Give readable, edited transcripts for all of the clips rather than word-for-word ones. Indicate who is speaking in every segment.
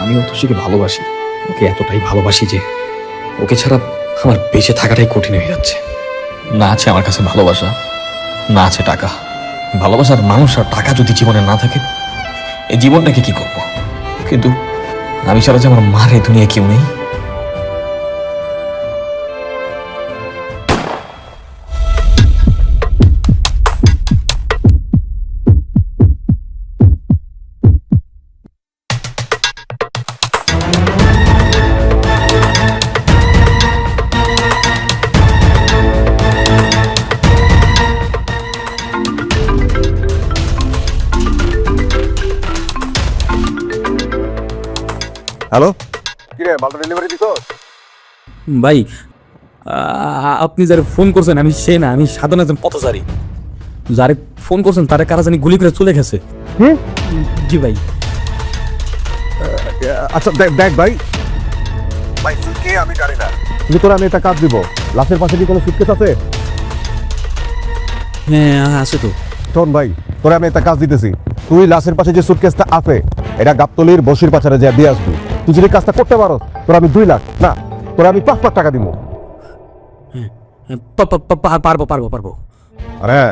Speaker 1: আমি অতসীকে ভালোবাসি, ওকে এতটাই ভালোবাসি যে ওকে ছাড়া আমার বেঁচে থাকাটাই কঠিন হয়ে যাচ্ছে। না আছে আমার কাছে ভালোবাসা, না আছে টাকা। ভালোবাসার মানুষ আর টাকা যদি জীবনে না থাকে, এই জীবনটাকে কি করব? কিন্তু আমি ছাড়া যে আমার মার এই দুনিয়ায় কেউ নেই।
Speaker 2: হ্যালো, কিরে মালটা ডেলিভারি দিছ?
Speaker 3: ভাই আপনি যারে ফোন করছেন আমি সে না, আমি সাধারণ একজন পথচারী। যারে ফোন করছেন তারে কারা জানি গুলি করে চলে গেছে। জি ভাই।
Speaker 2: আচ্ছা দেখ ভাই, ভাই কে আমি জানি না, কিন্তু তোরা আমি একটা কাজ দিব। লাশের পাশে কি কোনো সুটকেস আছে?
Speaker 3: হ্যাঁ আছে তো।
Speaker 2: শোন ভাই, তোরা আমি একটা কাজ দিতেছি। তুই লাশের পাশে যে সুটকেসটা আছে এটা গাবতলির বসির পাচারে যা দিয়ে আসবি। তুই যদি কাজটা করতে পারো তোরা আমি 2 লাখ না, তোরা আমি 5 লাখ টাকা দিব।
Speaker 3: পারবো পারবো পারবো।
Speaker 2: আরে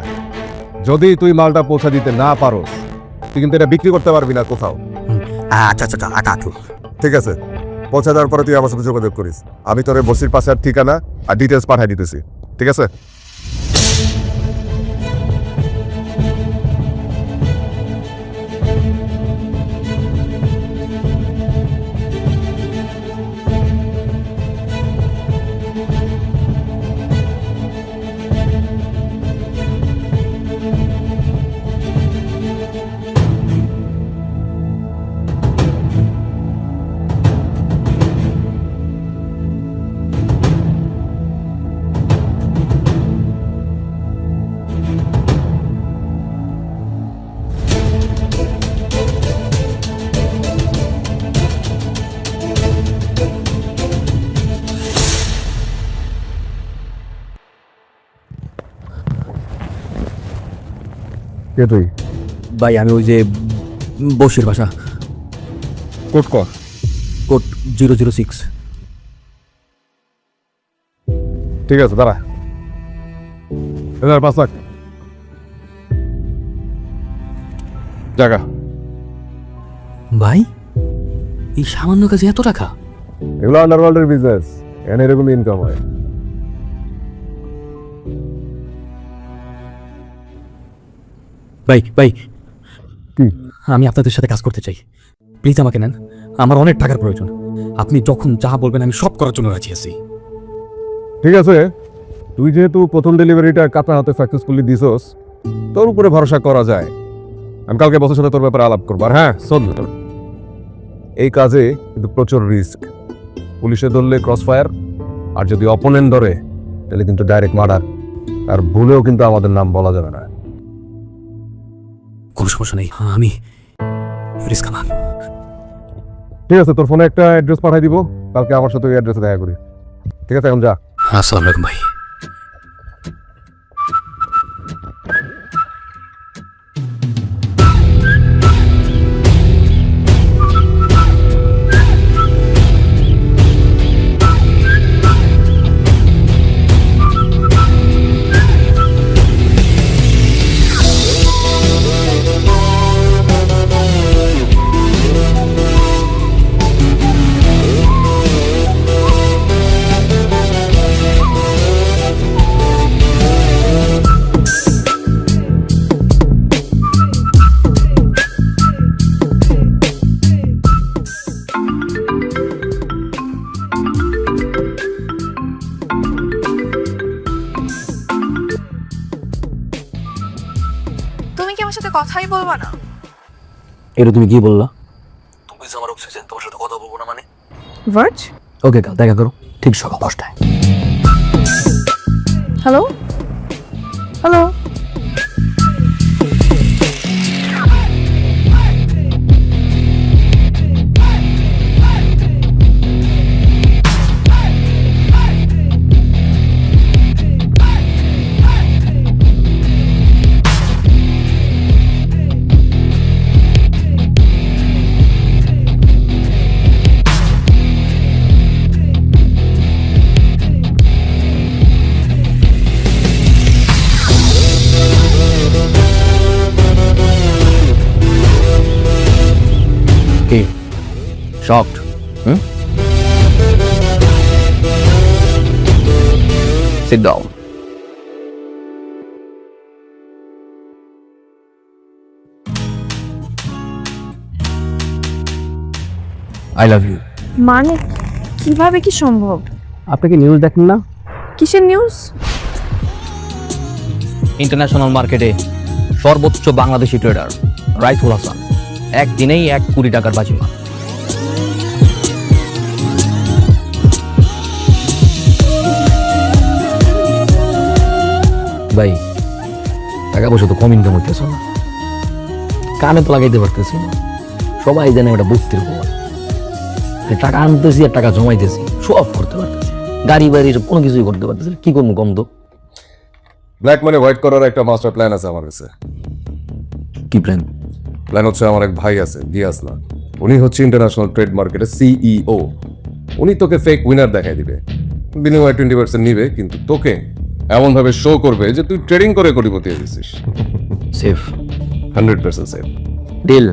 Speaker 2: যদি তুই মালটা পৌঁছা দিতে না পারোস, তুই কিন্তু এটা বিক্রি করতে পারবি না কোথাও।
Speaker 3: আচ্ছা আচ্ছা আচ্ছা
Speaker 2: ঠিক আছে, পৌঁছা দেওয়ার পরে তুই আমার সাথে যোগাযোগ করিস। আমি তোর বসির পাশে আর ঠিকানা আর ডিটেলস পাঠিয়ে দিতেছি, ঠিক আছে? কে তুই?
Speaker 3: ভাই আমি ওই যে বসির বাসা,
Speaker 2: কোট কর।
Speaker 3: কোড 006।
Speaker 2: ঠিক আছে, দাঁড়া। 5 লাখ জায়গা।
Speaker 3: ভাই এই সামান্য কাজে এত টাকা?
Speaker 2: এগুলো আন্ডারওয়ার্ল্ডের বিজনেস, এখানে এরকম ইনকাম হয়।
Speaker 3: ভাই ভাই
Speaker 2: কি?
Speaker 3: আমি আপনাদের সাথে কাজ করতে চাই, প্লিজ আমাকে নেন। আমার অনেক টাকার প্রয়োজন, আপনি যখন যা বলবেন আমি সব করার জন্য রাজি আছি।
Speaker 2: ঠিক আছে, তুই যেহেতু প্রথম ডেলিভারিটা কাটা হাতে সাকসেসফুলি দিছস, তোর উপরে ভরসা করা যায়। আমি কালকে বসের সাথে তোর ব্যাপারে আলাপ করবো। আর হ্যাঁ শোন, এই কাজে কিন্তু প্রচুর রিস্ক। পুলিশে ধরলে ক্রস ফায়ার, আর যদি অপোনেন্ট ধরে তাহলে কিন্তু ডাইরেক্ট মার্ডার। আর ভুলেও কিন্তু আমাদের নাম বলা যাবে না।
Speaker 3: কোনো সমস্যা নেই, আমি রিস্ক আমার।
Speaker 2: ঠিক আছে, তোর ফোনে একটা অ্যাড্রেস পাঠিয়ে দিব, কালকে আমার সাথে ওই অ্যাড্রেসে দেখা করি। ঠিক আছে, এখন যা।
Speaker 3: আসসালামু আলাইকুম ভাই।
Speaker 4: তুমি কি আমার সাথে কথাই বলবা না?
Speaker 3: এটা তুমি কি বললা? তুমি যে আমার অক্সিজেন, তোমার সাথে কথা বলবো না মানে?
Speaker 4: ভার্জ,
Speaker 3: ওকে কাল দেখা করো ঠিক সকাল 10টায়।
Speaker 4: Hello hello.
Speaker 3: কি shocked? Sit down. I love you.
Speaker 4: মানে কিভাবে কি সম্ভব?
Speaker 3: আপনি কি নিউজ দেখেন না?
Speaker 4: কিসের নিউজ?
Speaker 3: ইন্টারন্যাশনাল মার্কেটে সর্বোচ্চ বাংলাদেশি ট্রেডার রাইসুল হাসান একদিনেই 1 কোটি টাকার বাজিমাত। ভাই টাকা পয়সা তো কম ইনকাম হইতেছে না, কানে তো লাগাইতে পারতেছি না, সবাই জানে ওটা বুঝতে হবে। টাকা আনতেছি আর টাকা জমাইতেছি, শো অফ করতে পারতেছি, গাড়ি বাড়ি সব কোনো কিছুই করতে পারতেছি না। কি করবো কম তো?
Speaker 2: ব্ল্যাক মানি হোয়াইট করার একটা মাস্টার প্ল্যান আছে আমার কাছে।
Speaker 3: কি প্ল্যান?
Speaker 2: প্ল্যান হচ্ছে, আমার এক ভাই আছে দিয়াসলা, উনি হচ্ছে ইন্টারন্যাশনাল ট্রেড মার্কেটের সিইও। উনি তোকে ফেক উইনার দেখাই দিবে, বিনিময়ে 20% নিবে, কিন্তু তোকে এমন ভাবে শো করবে যে তুই ট্রেডিং করে কোটিপতি হয়ে গেছিস।
Speaker 3: Safe
Speaker 2: 100% safe.
Speaker 3: ডিল।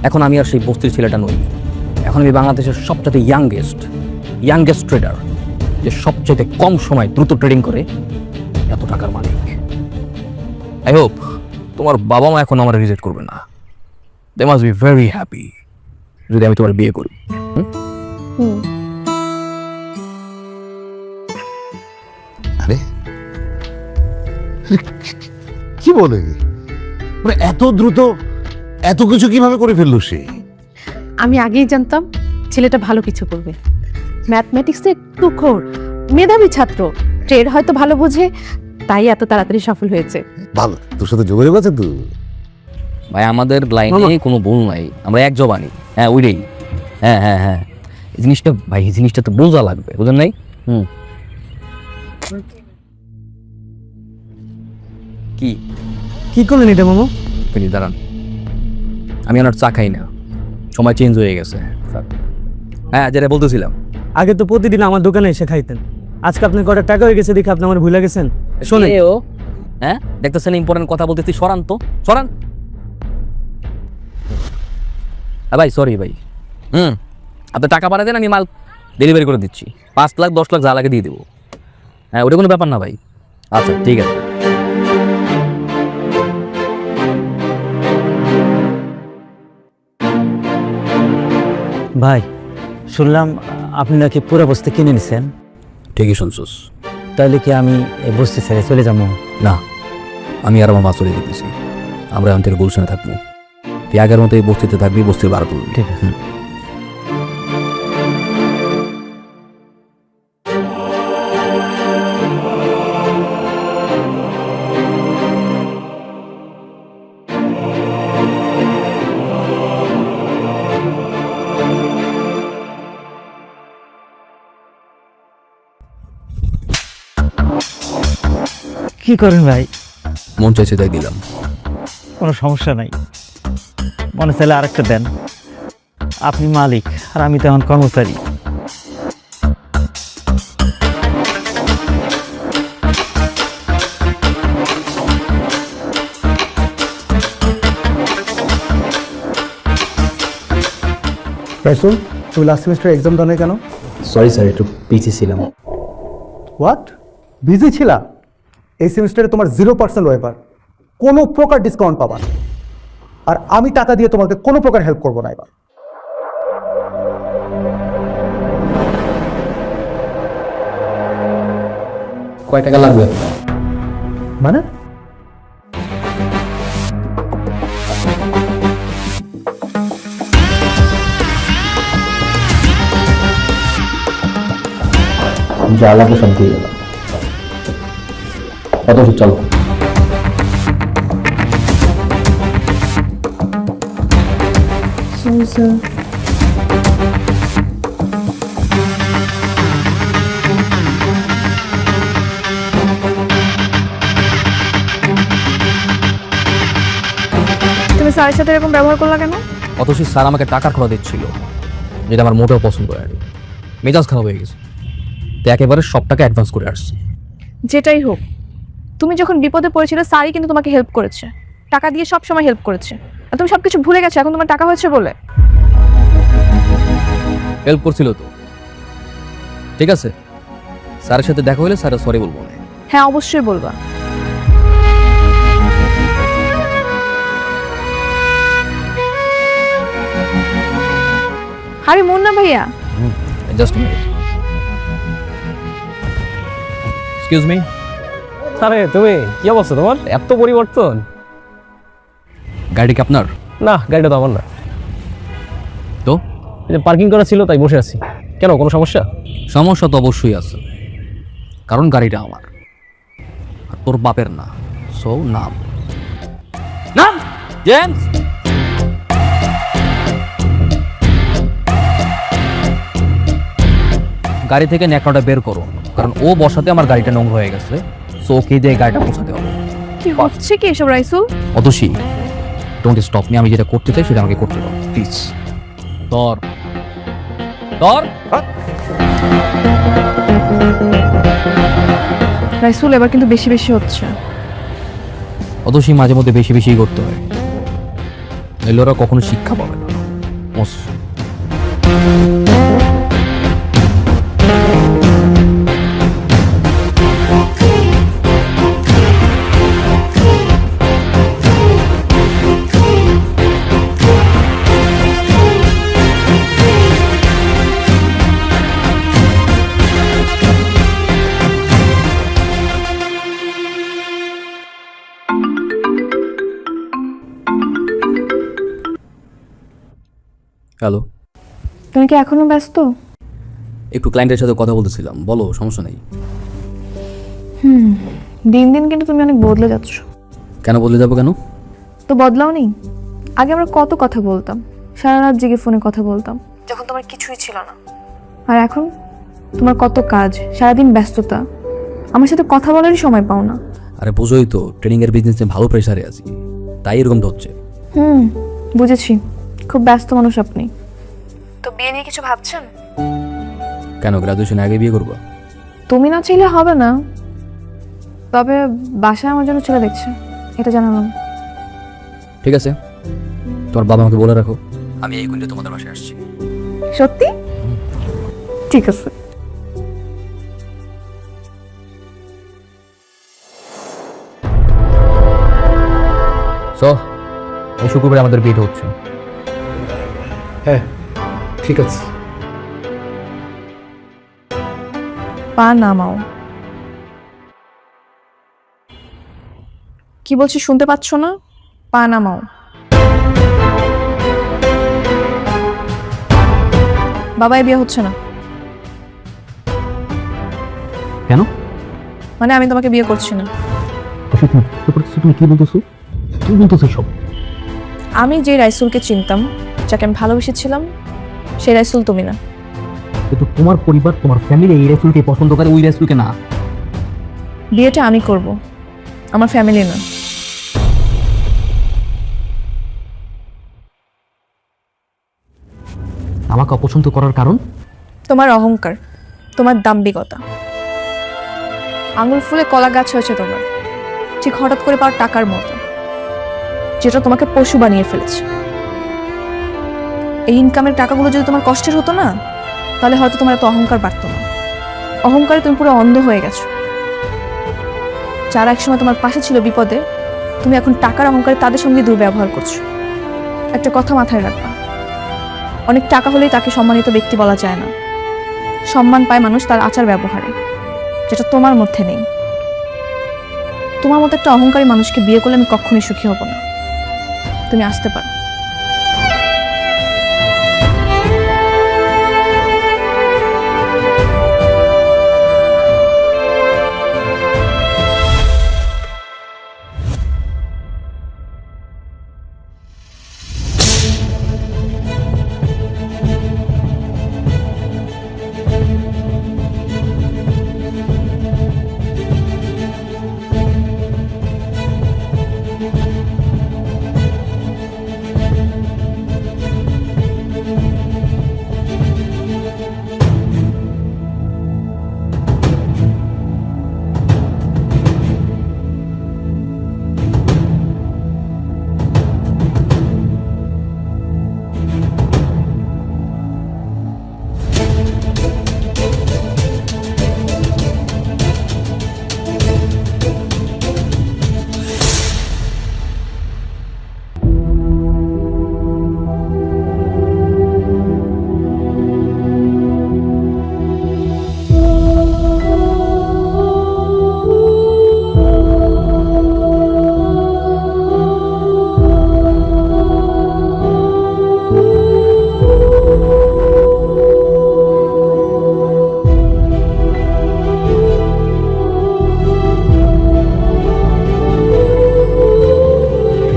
Speaker 3: এখন আমি আর সেই বস্তির ছেলেটা নই, এখন আমি বাংলাদেশের সবচেয়ে ইয়াংগেস্ট ট্রেডার, যে সবচেয়ে কম সময় দ্রুত ট্রেডিং করে এত টাকার মালিক। আই হোপ তোমার বাবা মা এখন আমার রিজেক্ট করবে না। They must be very happy যদি আমি তোমার বিয়ে করি।
Speaker 5: আরে কি বলে, মানে এত দ্রুত এত কিছু কিভাবে করে ফেললো সে?
Speaker 6: আমি আগেই জানতাম ছেলেটা ভালো কিছু করবে। ম্যাথমেটিক্সে একটু খোর, মেধাবী ছাত্র, ট্রেড হয়তো ভালো বোঝে, তাই এত তাড়াতাড়ি সফল হয়েছে।
Speaker 5: ভালো, তোর সাথে যোগাযোগ আছে তো?
Speaker 3: ভাই আমাদের লাইনে কোনো ভুল নাই, আমরা এক জবানি। হ্যাঁ ওইটাই, হ্যাঁ হ্যাঁ হ্যাঁ, এই জিনিসটা ভাই, এই জিনিসটা তো বোঝা লাগবে, বুঝেন নাই? কি
Speaker 7: কি করলেন এটা মামা?
Speaker 3: আপনি দাঁড়ান, আমি ওনার চা খাই না, সময় চেঞ্জ হয়ে গেছে। হ্যাঁ যেটা বলতেছিলাম,
Speaker 7: আগে তো প্রতিদিন আমার দোকানে এসে খাইতেন, আজকে আপনার কটা টাকা হয়ে গেছে দেখে আপনি আমার ভুলে গেছেন। শোনেন,
Speaker 3: কে ও? হ্যাঁ দেখতেছেন ইম্পর্টেন্ট কথা বলতেছি, সরান তো সরান। হ্যাঁ ভাই সরি ভাই, আপনি টাকা পাঠিয়ে দেন, আমি মাল ডেলিভারি করে দিচ্ছি, 5 লাখ 10 লাখ যা লাগে দিয়ে দেবো। হ্যাঁ ওটা কোনো ব্যাপার না ভাই। আচ্ছা ঠিক আছে।
Speaker 8: ভাই শুনলাম আপনি নাকি পুরো বস্তি কিনে নিছেন।
Speaker 3: ঠিকই শুনছোস।
Speaker 8: তাহলে কি আমি এই বস্তি ছেড়ে চলে যাবো?
Speaker 3: না, আমি আর আমার মা চলে যেতেছি, আমরা এখন থেকে গুলশানে থাকবো। তুই আগের মতো এই বস্তিতে থাকবি, বস্তির বার করবি।
Speaker 8: ঠিক আছে। কি করেন ভাই?
Speaker 3: মন চাইছে তাই দিলাম।
Speaker 8: কোনো সমস্যা নাই, মনে চাইলে আরেকটা দেন। আপনি মালিক আর আমি তো এখন কর্মচারী।
Speaker 9: রাইসুল, তুমি লাস্ট সেমিস্টার এক্সাম দাও নাই কেন?
Speaker 7: সরি স্যার, একটু পিছিয়ে ছিলাম।
Speaker 9: হোয়াট, বিজি ছিলা? এই সেমিস্টারে তোমার 0% ওয়েবার, কোনো প্রকার ডিসকাউন্ট পাবা না, আর আমি টাকা দিয়ে তোমাকে কোনো প্রকার হেল্প করবো না এবার।
Speaker 3: কয় টাকা লাগবে?
Speaker 9: মানে
Speaker 3: যা লাগবে সব দিয়ে গেলাম। কত চলো।
Speaker 4: তুমি স্যারের সাথে এরকম ব্যবহার করলা কেন?
Speaker 3: অথচ স্যার আমাকে টাকার খরচ দিচ্ছিল, যেটা আমার মোটেও পছন্দ হয়নি। মেজাজ খারাপ হয়ে গেছে, তো একেবারে সব টাকা অ্যাডভান্স করে আসছি।
Speaker 4: যেটাই হোক, তুমি যখন বিপদে পড়েছিলে সারি কিন্তু তোমাকে হেল্প করেছে, টাকা দিয়ে সব সময় হেল্প করেছে। আর তুমি সবকিছু ভুলে গেছো এখন তোমার টাকা হয়েছে বলে।
Speaker 3: হেল্প করছিল তো, ঠিক আছে। স্যারের সাথে দেখা হলে স্যার সরি বলবো না।
Speaker 4: হ্যাঁ অবশ্যই বলবা। আরে মুন্না ভাইয়া,
Speaker 3: জাস্ট মিনিট, এক্সকিউজ মি।
Speaker 7: আরে তুমি কি অবস্থা তোমার, এত পরিবর্তন?
Speaker 3: গাড়ি কি আপনার?
Speaker 7: না, গাড়িটা তো আমার না।
Speaker 3: তো
Speaker 7: পার্কিং করা ছিল তাই বসে আছি। কেন, কোনো সমস্যা?
Speaker 3: সমস্যা তো অবশ্যই আছে, কারণ গাড়িটা আমার আর তোর বাপের না। সো নাম নাম জেমস। গাড়ি থেকে ন্যাকড়াটা বের করো, কারণ ও বসাতে আমার গাড়িটা নোংরা হয়ে গেছে। সো ওকে দিয়ে গাড়িটা পৌঁছাতে হবে।
Speaker 4: কি হচ্ছে কি এসব Raisul?
Speaker 3: Atasi, don't stop me. আমি যেটা করতে চাই সেটা আমাকে করতে দাও প্লিজ। তোর তোর
Speaker 4: রাইসুল এবার কিন্তু বেশি বেশি হচ্ছে।
Speaker 3: অতসী, মাঝে মধ্যে বেশি বেশি করতে হয়, নইলে ওরা কখনো শিক্ষা পাবে না। হ্যালো,
Speaker 4: তুমি কি এখনো ব্যস্ত?
Speaker 3: একটু ক্লায়েন্টের সাথে কথা বলতেছিলাম, বলো, সমস্যা নেই।
Speaker 4: দিন দিন কিন্তু তুমি অনেক বদলে যাচ্ছ।
Speaker 3: কেন বদলে যাবো? কেন?
Speaker 4: তো বদলাও নেই। আগে আমরা কত কথা বলতাম, সারা রাত জেগে ফোনে কথা বলতাম যখন তোমার কিছুই ছিল না। আর এখন তোমার কত কাজ, সারাদিন ব্যস্ততা, আমার সাথে কথা বলারই সময় পাও না।
Speaker 3: আরে বোঝোই তো, ট্রেনিং এর বিজনেসে ভালো প্রেসারে আছি, তাই এরকম হচ্ছে।
Speaker 4: বুঝেছি, খুব ব্যস্ত মানুষ আপনি। তো বিয়ে নিয়ে কিছু ভাবছেন?
Speaker 3: কেন, গ্রাজুয়েশন আগে বিয়ে করবো?
Speaker 4: তুমি না চাইলে হবে না, তবে বাসায় আমার জন্য ছেলে দেখছে, এটা জানালাম।
Speaker 3: ঠিক আছে, তোমার বাবা আমাকে বলে রাখো, আমি এই কুইন্টে তোমাদের বাসায় আসছি।
Speaker 4: সত্যি? ঠিক আছে।
Speaker 3: সো এই শুক্রবারে আমাদের বিয়ে হচ্ছে।
Speaker 9: হ্যাঁ ঠিক আছে।
Speaker 4: পা নামাও। কি বলছি শুনতে পাচ্ছ না? পা নামাও। বাবাই বিয়ে হচ্ছে না।
Speaker 3: কেন?
Speaker 4: মানে আমি তোমাকে বিয়ে করছি না।
Speaker 3: তুমি কি বলতেছো? তুমি বলতেছো সব?
Speaker 4: আমি যে রাইসুলকে চিনতাম, যাকে আমি ভালোবেসেছিলাম, সেই রাইসুল তুমি না।
Speaker 3: কিন্তু তোমার পরিবার, তোমার ফ্যামিলি এই রাসূলকে পছন্দ করে, ওই রাসূলকে না।
Speaker 4: বিয়েটা আমি করব, আমার ফ্যামিলি না।
Speaker 3: আমাকে অপছন্দ করার কারণ?
Speaker 4: তোমার অহংকার, তোমার দাম্ভিকতা। আঙুল ফুলে কলা গাছ হয়েছে তোমার, ঠিক হঠাৎ করে পাওয়ার টাকার মতো, যেটা তোমাকে পশু বানিয়ে ফেলেছে। এই ইনকামের টাকাগুলো যদি তোমার কষ্টের হতো না, তাহলে হয়তো তোমার এত অহংকার বাড়তো না। অহংকারে তুমি পুরো অন্ধ হয়ে গেছো। যারা একসময় তোমার পাশে ছিল বিপদে, তুমি এখন টাকার অহংকারে তাদের সঙ্গে দুর্ব্যবহার করছো। একটা কথা মাথায় রাখবা, অনেক টাকা হলেই তাকে সম্মানিত ব্যক্তি বলা যায় না। সম্মান পায় মানুষ তার আচার ব্যবহারে, যেটা তোমার মধ্যে নেই। তোমার মতো একটা অহংকারী মানুষকে বিয়ে করলে আমি কখনোই সুখী হব না। তুমি আসতে পারো।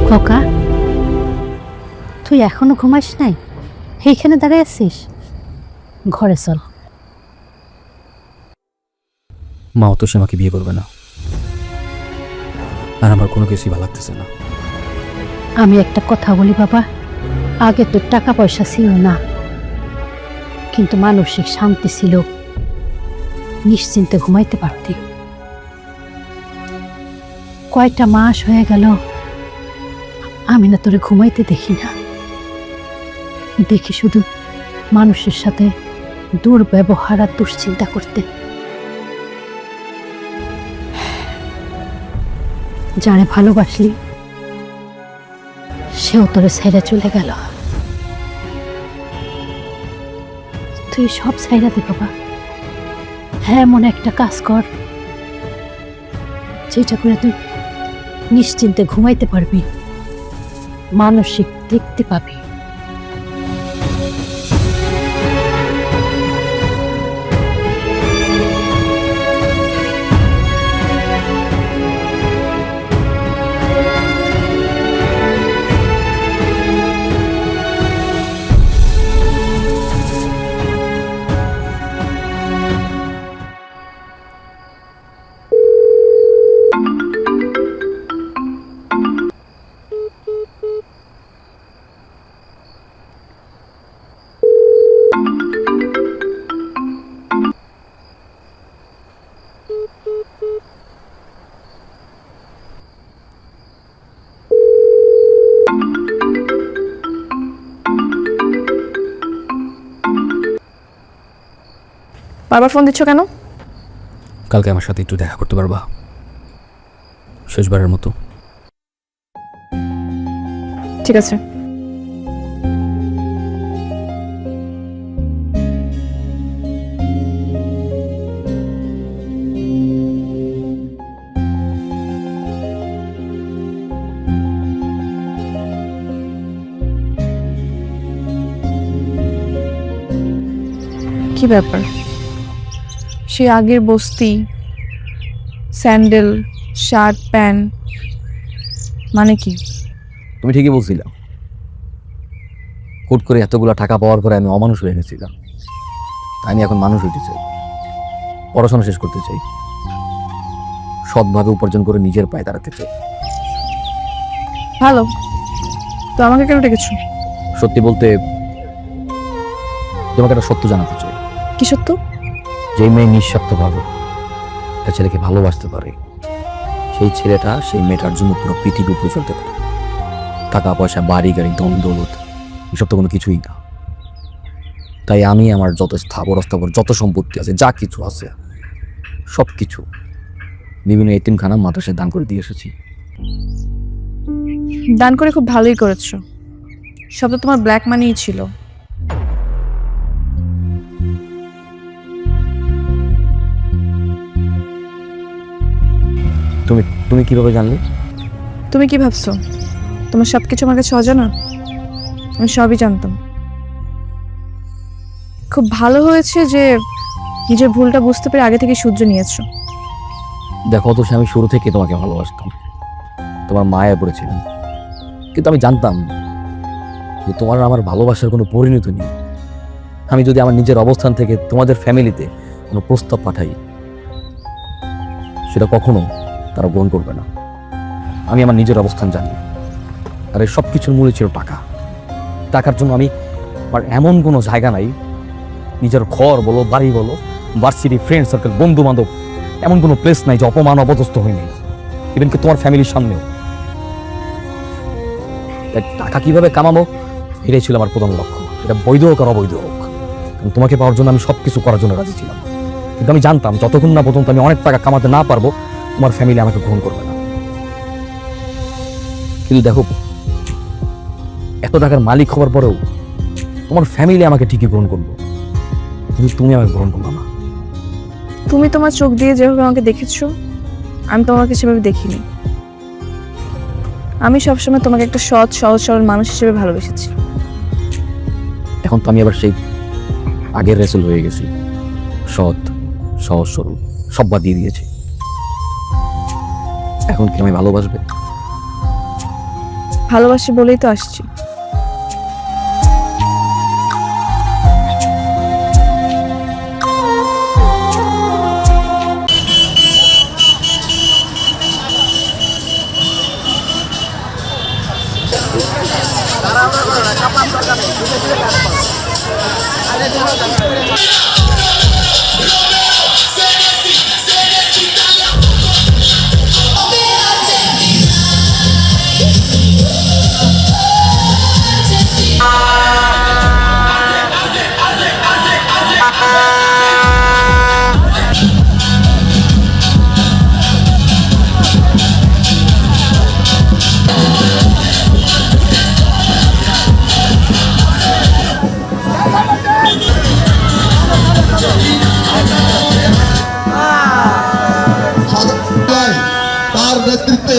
Speaker 10: খোকা, তুই এখনো ঘুমাস নাই? এইখানে দাঁড়িয়ে আছিস? ঘরে চল।
Speaker 3: মা তো সে আমাকে বিয়ে করবে না, আর আমার কোনো কিছুই ভালো লাগতেছে না।
Speaker 10: আমি একটা কথা বলি বাবা, আগে তোর টাকা পয়সা ছিল না, কিন্তু মানসিক শান্তি ছিল, নিশ্চিন্তে ঘুমাইতে পারতি। কয়টা মাস হয়ে গেল আমি না তোরে ঘুমাইতে দেখি না, দেখি শুধু মানুষের সাথে দুর্ব্যবহার আর দুশ্চিন্তা করতে। যারে ভালোবাসলি সেও তোরে ছেড়ে চলে গেল। তুই সব ছাইড়া দে বাবা, হ্যাঁ মনে একটা কাজ কর, যেটা করে তুই নিশ্চিন্তে ঘুমাইতে পারবি, মানসিক তৃপ্তি পাবি।
Speaker 4: বারবার ফোন দিচ্ছ কেন?
Speaker 3: কালকে আমার সাথে একটু দেখা করতে পারবা? শেষবারের মতো।
Speaker 4: ঠিক আছে। কি ব্যাপার? সে আগের বস্তি, স্যান্ডেল, শার্ট, প্যান্ট, মানে কি?
Speaker 3: তুমি ঠিকই বলছিলা, হুট করে এতগুলো টাকা পাওয়ার পরে আমি অমানুষ হয়ে গেছিলাম। আমি এখন মানুষ হইতে চাই, পড়াশোনা শেষ করতে চাই, সৎভাবে উপার্জন করে নিজের পায়ে দাঁড়াতে চাই।
Speaker 4: ভালো, তো আমাকে কেন ডেকেছো?
Speaker 3: সত্যি বলতে তোমাকে একটা সত্য জানাতে চাই।
Speaker 4: কি সত্য?
Speaker 3: যে মেয়ে নিঃস্বার্থভাবে একটা ছেলেকে ভালোবাসতে পারে, সেই ছেলেটা সেই মেয়েটার জন্য পুরো পৃথিবী উপরে চলতে পারে। টাকা পয়সা, বাড়ি গাড়ি, ধন দৌলত এসব তো কোনো কিছুই না। তাই আমি আমার যত স্থাবর অস্থাবর যত সম্পত্তি আছে, যা কিছু আছে, সব কিছু বিভিন্ন এতিমখানা মাদ্রাসায় দান করে দিয়ে এসেছি।
Speaker 4: দান করে খুব ভালোই করেছো, সব তো তোমার ব্ল্যাক মানিই ছিল।
Speaker 3: তুমি তুমি কিভাবে জানলে?
Speaker 4: তুমি কি ভাবছো তোমার সবকিছু আমার কাছে অজানা? আমি সবই জানতাম। খুব ভালো হয়েছে যে নিজের ভুলটা বুঝতে পেরে আগে থেকে সূর্য নিয়েছো।
Speaker 3: দেখো তো, আমি শুরু থেকে তোমাকে ভালোবাসতাম, তোমার মায়া পড়েছিলাম, কিন্তু আমি জানতাম যে তোমার আমার ভালোবাসার কোনো পরিণতি নেই। আমি যদি আমার নিজের অবস্থান থেকে তোমাদের ফ্যামিলিতে কোনো প্রস্তাব পাঠাই, সেটা কখনো তারা গ্রহণ করবে না। আমি আমার নিজের অবস্থান জানি, আর এই সব কিছুর মূলে ছিল টাকা। টাকার জন্য আমি আমার এমন কোনো জায়গা নাই, নিজের ঘর বলো, বাড়ি বলো, ভার্সিটি, ফ্রেন্ড সার্কেল, বন্ধু বান্ধব, এমন কোনো প্লেস নাই যে অপমান অপদস্থ হয়নি, ইভেন কি তোমার ফ্যামিলির সামনেও। টাকা কিভাবে কামাবো এটাই ছিল আমার প্রধান লক্ষ্য, সেটা বৈধ হোক আর অবৈধ হোক। কারণ তোমাকে পাওয়ার জন্য আমি সবকিছু করার জন্য রাজি ছিলাম, কিন্তু আমি জানতাম যতক্ষণ না পর্যন্ত আমি অনেক টাকা কামাতে না পারবো, তোমার ফ্যামিলি আমাকে গ্রহণ করবে না। কিন্তু দেখো, এত টাকার মালিক হওয়ার পরেও তোমার ফ্যামিলি আমাকে ঠিকই গ্রহণ করলো, কিন্তু তুমি আমাকে গ্রহণ করলো না।
Speaker 4: তুমি তোমার চোখ দিয়ে যেভাবে আমাকে দেখেছো, আমি তোমাকে সেভাবে দেখিনি। আমি সবসময় তোমাকে একটা সৎ, সহজ সরল মানুষ হিসেবে ভালোবেসেছি।
Speaker 3: এখন তো আমি আবার সেই আগের রেসেল হয়ে গেছি, সৎ, সহজ সরল সব বাদ দিয়ে দিয়েছি। এখন কি আমি ভালোবাসবে?
Speaker 4: ভালোবাসি বলেই তো আসছি।
Speaker 5: তার নেতৃত্বে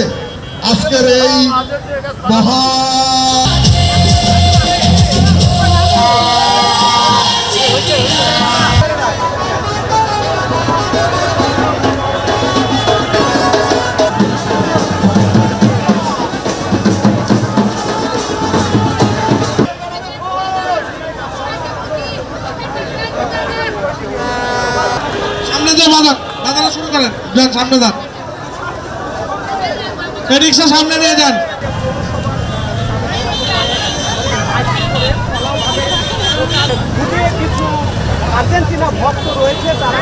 Speaker 5: আজকের এই মহা সামনে যে বাজার শুরু করেন, যান সামনে যান, রিক্সা সামনে নিয়ে যান।
Speaker 9: আর্জেন্টিনা ভক্ত রয়েছে তারা